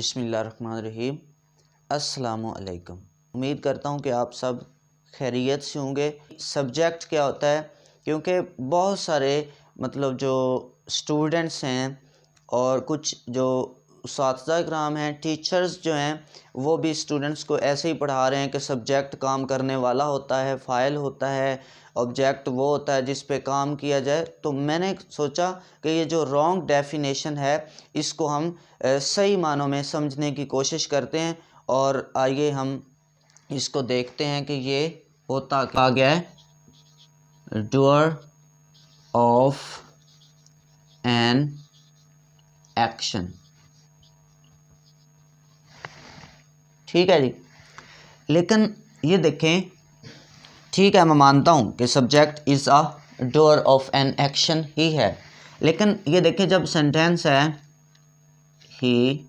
बिस्मिल्लाहिर्रहमानिर्रहीम। अस्सलामुअलैकुम। उम्मीद करता हूँ कि आप सब खैरियत से होंगे। सब्जेक्ट क्या होता है, क्योंकि बहुत सारे जो स्टूडेंट्स हैं और कुछ जो उस्ताद इकराम हैं, टीचर्स जो हैं, वो भी स्टूडेंट्स को ऐसे ही पढ़ा रहे हैं कि सब्जेक्ट काम करने वाला होता है, फ़ाइल होता है, ऑब्जेक्ट वो होता है जिस पे काम किया जाए। तो मैंने सोचा कि ये जो रॉन्ग डेफिनेशन है इसको हम सही मानों में समझने की कोशिश करते हैं और आइए हम इसको देखते हैं कि ये होता क्या गया है। डूअर ऑफ एन एक्शन, ठीक है जी। लेकिन ये देखें, ठीक है, मैं मानता हूँ कि subject is a doer of an action ही है, लेकिन ये देखें जब सेंटेंस है he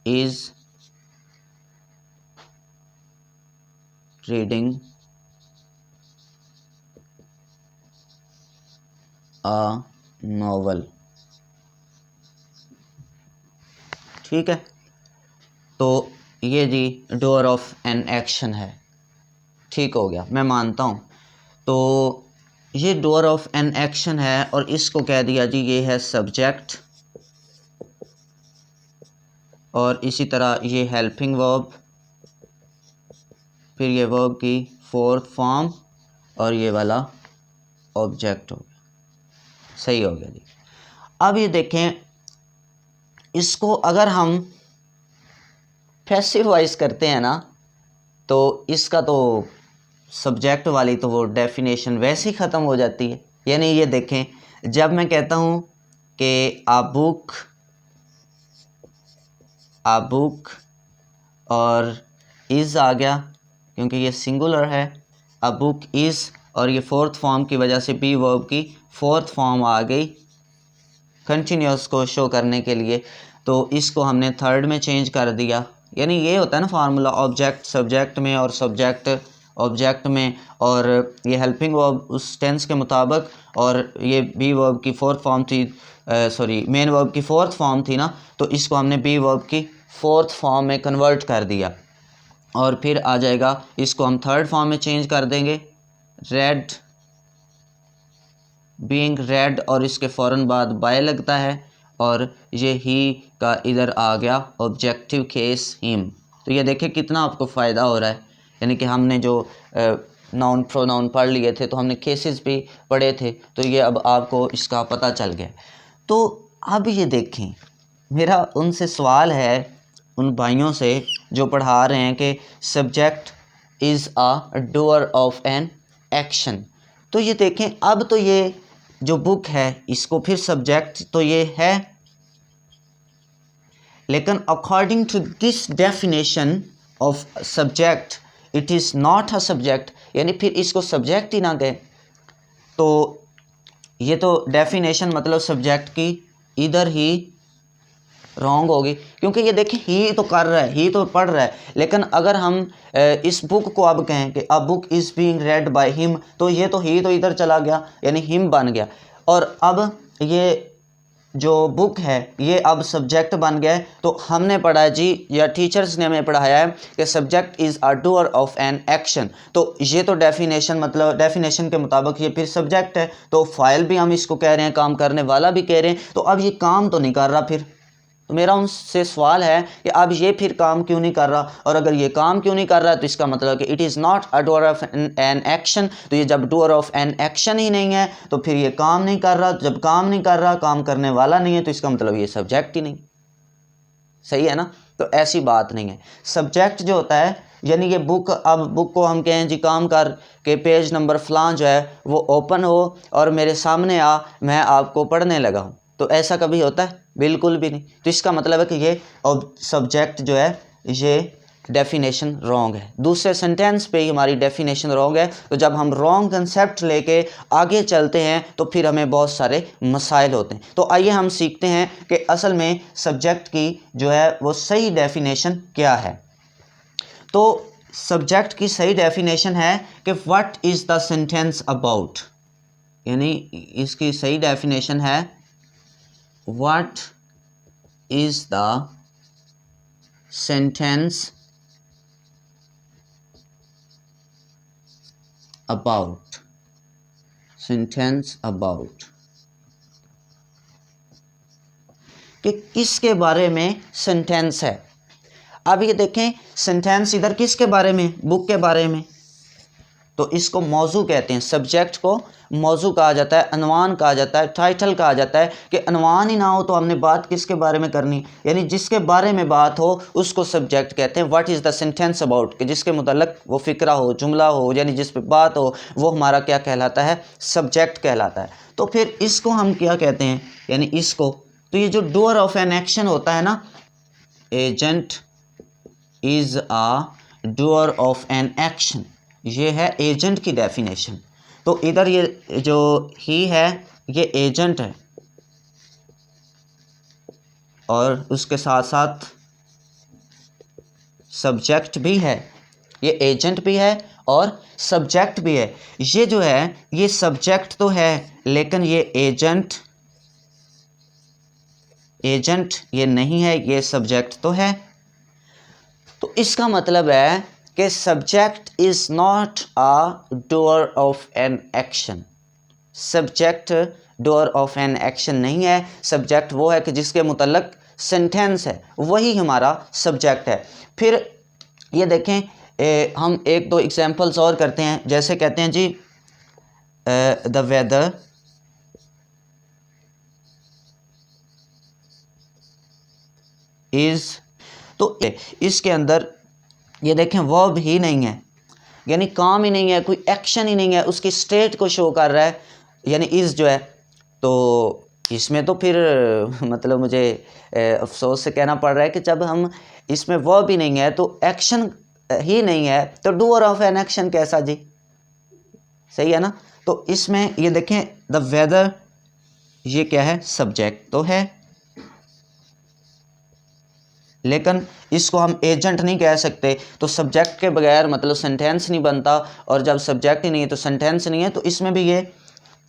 is reading a novel, ठीक है, तो ये जी डूअर ऑफ एन एक्शन है, ठीक हो गया, मैं मानता हूँ। तो ये डूअर ऑफ एन एक्शन है और इसको कह दिया जी ये है सब्जेक्ट, और इसी तरह ये हेल्पिंग वर्ब, फिर ये वर्ब की फोर्थ फॉर्म और ये वाला ऑब्जेक्ट हो गया, सही हो गया जी। अब ये देखें, इसको अगर हम पैसिव वॉइस करते हैं ना, तो इसका तो सब्जेक्ट वाली तो वो डेफिनेशन वैसे ही ख़त्म हो जाती है। यानी ये देखें, जब मैं कहता हूँ कि आ बुक और इज़ आ गया, क्योंकि ये सिंगुलर है, आ बुक इज़, और ये फोर्थ फॉर्म की वजह से बी वर्ब की फोर्थ फॉर्म आ गई कंटिन्यूस को शो करने के लिए, तो इसको हमने थर्ड में चेंज कर दिया। यानी ये होता है ना फार्मूला, ऑब्जेक्ट सब्जेक्ट में और सब्जेक्ट ऑब्जेक्ट में, और ये हेल्पिंग वर्ब उस टेंस के मुताबिक, और ये बी वर्ब की फोर्थ फॉर्म थी, मेन वर्ब की फोर्थ फॉर्म थी ना, तो इसको हमने बी वर्ब की फोर्थ फॉर्म में कन्वर्ट कर दिया, और फिर आ जाएगा, इसको हम थर्ड फॉर्म में चेंज कर देंगे, रेड बीइंग रेड, और इसके फ़ौरन बाद बाय लगता है, और ये ही का इधर आ गया ऑब्जेक्टिव केस हिम। तो ये देखें कितना आपको फ़ायदा हो रहा है। यानी कि हमने जो नाउन प्रोनाउन पढ़ लिए थे, तो हमने केसेस भी पढ़े थे, तो ये अब आपको इसका पता चल गया। तो अब ये देखें, मेरा उनसे सवाल है, उन भाइयों से जो पढ़ा रहे हैं कि subject is a doer of an action, तो ये देखें, अब तो ये जो बुक है इसको फिर सब्जेक्ट तो ये है, लेकिन according to this definition of subject it is not a subject, यानी फिर इसको सब्जेक्ट ही ना कहे, तो ये तो डेफिनेशन मतलब सब्जेक्ट की इधर ही रॉन्ग होगी, क्योंकि ये देखिए ही तो कर रहा है, ही तो पढ़ रहा है, लेकिन अगर हम इस बुक को अब कहें कि a book is being red by him, तो ये तो ही तो इधर चला गया, यानी हिम बन गया, और अब ये जो बुक है ये अब सब्जेक्ट बन गया है। तो हमने पढ़ा है जी, या टीचर्स ने हमें पढ़ाया है कि subject is a doer of an action, तो ये तो डेफिनेशन मतलब डेफिनेशन के मुताबिक ये फिर सब्जेक्ट है, तो फाइल भी हम इसको कह रहे हैं, काम करने वाला भी कह रहे हैं, तो अब ये काम तो नहीं कर रहा फिर। तो मेरा उनसे सवाल है कि अब ये फिर काम क्यों नहीं कर रहा, और अगर ये काम क्यों नहीं कर रहा है तो इसका मतलब कि it is not a doer of an action. तो ये जब डूअर ऑफ एन एक्शन ही नहीं है तो फिर ये काम नहीं कर रहा, जब काम नहीं कर रहा, काम करने वाला नहीं है, तो इसका मतलब ये सब्जेक्ट ही नहीं, सही है ना। तो ऐसी बात नहीं है। सब्जेक्ट जो होता है, यानी ये बुक, अब बुक को हम कहें जी काम कर के पेज नंबर फलां जो है वो ओपन हो और मेरे सामने आ, मैं आपको पढ़ने लगा हूँ, तो ऐसा कभी होता है? बिल्कुल भी नहीं। तो इसका मतलब है कि ये सब्जेक्ट जो है ये डेफिनेशन रॉन्ग है। दूसरे सेंटेंस पे ही हमारी डेफिनेशन रॉन्ग है। तो जब हम रॉन्ग कंसेप्ट लेके आगे चलते हैं तो फिर हमें बहुत सारे मसाइल होते हैं। तो आइए हम सीखते हैं कि असल में सब्जेक्ट की जो है वो सही डेफिनेशन क्या है। तो सब्जेक्ट की सही डेफिनेशन है कि what is the sentence about, यानी इसकी सही डेफिनेशन है what is the sentence about, sentence about, कि किसके बारे में सेंटेंस है। अब ये देखें सेंटेंस इधर किसके बारे में, बुक के बारे में, तो इसको मौजू कहते हैं। सब्जेक्ट को मौजू कहा जाता है, अनवान कहा जाता है, टाइटल कहा जाता है। कि अनवान ही ना हो तो हमने बात किसके बारे में करनी, यानी जिसके बारे में बात हो उसको सब्जेक्ट कहते हैं। What is the sentence about, कि जिसके मुतल्लक वो फ़िक्रा हो, जुमला हो, यानी जिस पे बात हो, वो हमारा क्या कहलाता है, सब्जेक्ट कहलाता है। तो फिर इसको हम क्या कहते हैं, यानी इसको, तो ये जो डूअर ऑफ एन एक्शन होता है ना, agent is a doer of an action, ये है एजेंट की डेफिनेशन। तो इधर ये जो ही है ये एजेंट है, और उसके साथ साथ सब्जेक्ट भी है। ये एजेंट भी है और सब्जेक्ट भी है। ये जो है ये सब्जेक्ट तो है, लेकिन ये एजेंट ये नहीं है, ये सब्जेक्ट तो है। तो इसका मतलब है कि subject is not a doer of an action. Subject doer of an action नहीं है। सब्जेक्ट वो है कि जिसके मुतल्लक सेंटेंस है, वही हमारा सब्जेक्ट है। फिर ये देखें हम एक दो एग्जांपल्स और करते हैं। जैसे कहते हैं जी द वेदर इज़, तो इसके अंदर ये देखें वर्ब ही नहीं है, यानी काम ही नहीं है, कोई एक्शन ही नहीं है, उसकी स्टेट को शो कर रहा है, यानी इज़ जो है। तो इसमें तो फिर मतलब मुझे अफसोस से कहना पड़ रहा है कि जब हम इसमें वर्ब ही नहीं है तो एक्शन ही नहीं है, तो डूअर ऑफ एन एक्शन कैसा जी, सही है ना। तो इसमें ये देखें द वेदर, ये क्या है, सब्जेक्ट तो है, लेकिन इसको हम एजेंट नहीं कह सकते। तो सब्जेक्ट के बगैर मतलब सेंटेंस नहीं बनता, और जब सब्जेक्ट ही नहीं है तो सेंटेंस नहीं है। तो इसमें भी ये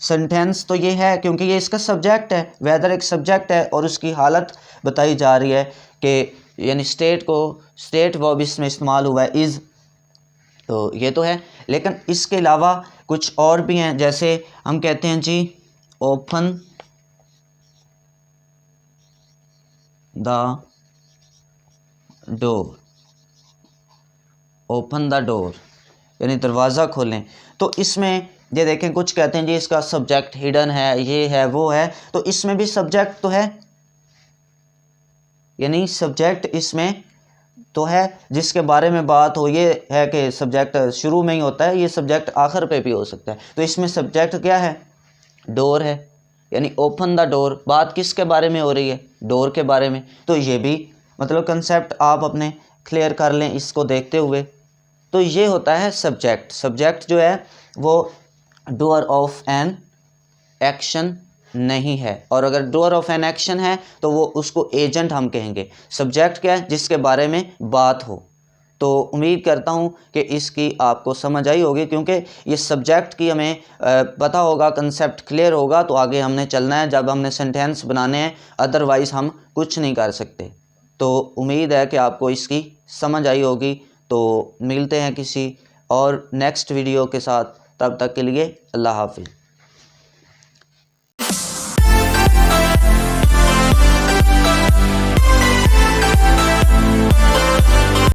सेंटेंस तो ये है क्योंकि ये इसका सब्जेक्ट है, वेदर एक सब्जेक्ट है, और उसकी हालत बताई जा रही है कि यानी स्टेट वर्ब इसमें इस्तेमाल हुआ है, इज़, तो ये तो है। लेकिन इसके अलावा कुछ और भी हैं। जैसे हम कहते हैं जी open the door, open the door यानी दरवाज़ा खोलें। तो इसमें ये देखें कुछ कहते हैं जी इसका सब्जेक्ट हिडन है, ये है, वो है, तो इसमें भी सब्जेक्ट तो है, यानी सब्जेक्ट इसमें तो है जिसके बारे में बात हो। ये है कि सब्जेक्ट शुरू में ही होता है, ये सब्जेक्ट आखिर पे भी हो सकता है। तो इसमें सब्जेक्ट क्या है, डोर है, यानी ओपन द डोर, बात किसके बारे में हो रही है, डोर के बारे में। तो ये भी मतलब कंसेप्ट आप अपने क्लियर कर लें इसको देखते हुए। तो ये होता है सब्जेक्ट। सब्जेक्ट जो है वो डूअर ऑफ एन एक्शन नहीं है, और अगर डूअर ऑफ एन एक्शन है तो वो उसको एजेंट हम कहेंगे। सब्जेक्ट क्या है, जिसके बारे में बात हो। तो उम्मीद करता हूँ कि इसकी आपको समझ आई होगी, क्योंकि ये सब्जेक्ट की हमें पता होगा, कंसेप्ट क्लियर होगा तो आगे हमने चलना है जब हमने सेंटेंस बनाने हैं, अदरवाइज़ हम कुछ नहीं कर सकते। तो उम्मीद है कि आपको इसकी समझ आई होगी। तो मिलते हैं किसी और नेक्स्ट वीडियो के साथ, तब तक के लिए अल्लाह हाफिज़।